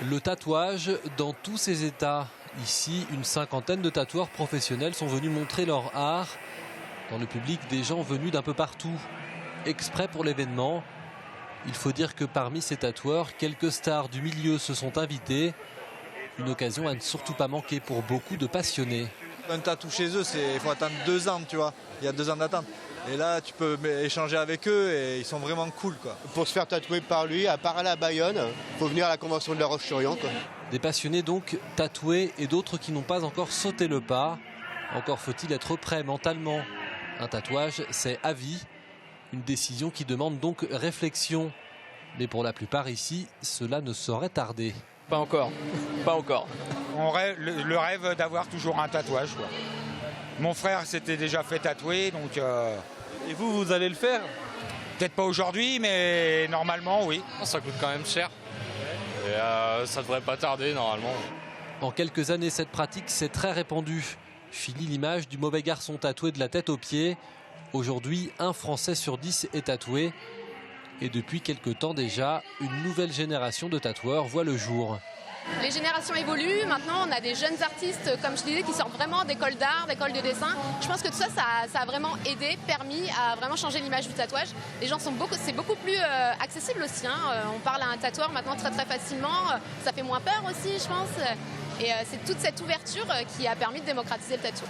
Le tatouage dans tous ses états. Ici, une cinquantaine de tatoueurs professionnels sont venus montrer leur art. Dans le public, des gens venus d'un peu partout, exprès pour l'événement. Il faut dire que parmi ces tatoueurs, quelques stars du milieu se sont invitées. Une occasion à ne surtout pas manquer pour beaucoup de passionnés. Un tatou chez eux, il faut attendre 2 ans, tu vois. Il y a 2 ans d'attente. Et là, tu peux échanger avec eux et ils sont vraiment cool, quoi. Pour se faire tatouer par lui, à part aller à Bayonne, il faut venir à la convention de La Roche-sur-Yon, quoi. Des passionnés donc tatoués et d'autres qui n'ont pas encore sauté le pas. Encore faut-il être prêt mentalement. Un tatouage, c'est à vie. Une décision qui demande donc réflexion. Mais pour la plupart ici, cela ne saurait tarder. Pas encore, pas encore. On rêve, le rêve d'avoir toujours un tatouage, quoi. Mon frère s'était déjà fait tatouer, donc... Et vous allez le faire? Peut-être pas aujourd'hui, mais normalement, oui. Ça coûte quand même cher. Et ça devrait pas tarder, normalement. En quelques années, cette pratique s'est très répandue. Fini l'image du mauvais garçon tatoué de la tête aux pieds. Aujourd'hui, 1 Français sur 10 est tatoué. Et depuis quelque temps déjà, une nouvelle génération de tatoueurs voit le jour. Les générations évoluent. Maintenant, on a des jeunes artistes, comme je disais, qui sortent vraiment d'écoles d'art, d'écoles de dessin. Je pense que tout ça, ça a vraiment aidé, permis à vraiment changer l'image du tatouage. Les gens c'est beaucoup plus accessible aussi. On parle à un tatoueur maintenant très facilement. Ça fait moins peur aussi, je pense. Et c'est toute cette ouverture qui a permis de démocratiser le tatou.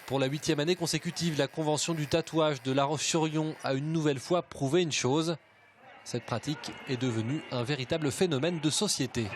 Pour la 8e année consécutive, la convention du tatouage de La Roche-sur-Yon a une nouvelle fois prouvé une chose. Cette pratique est devenue un véritable phénomène de société.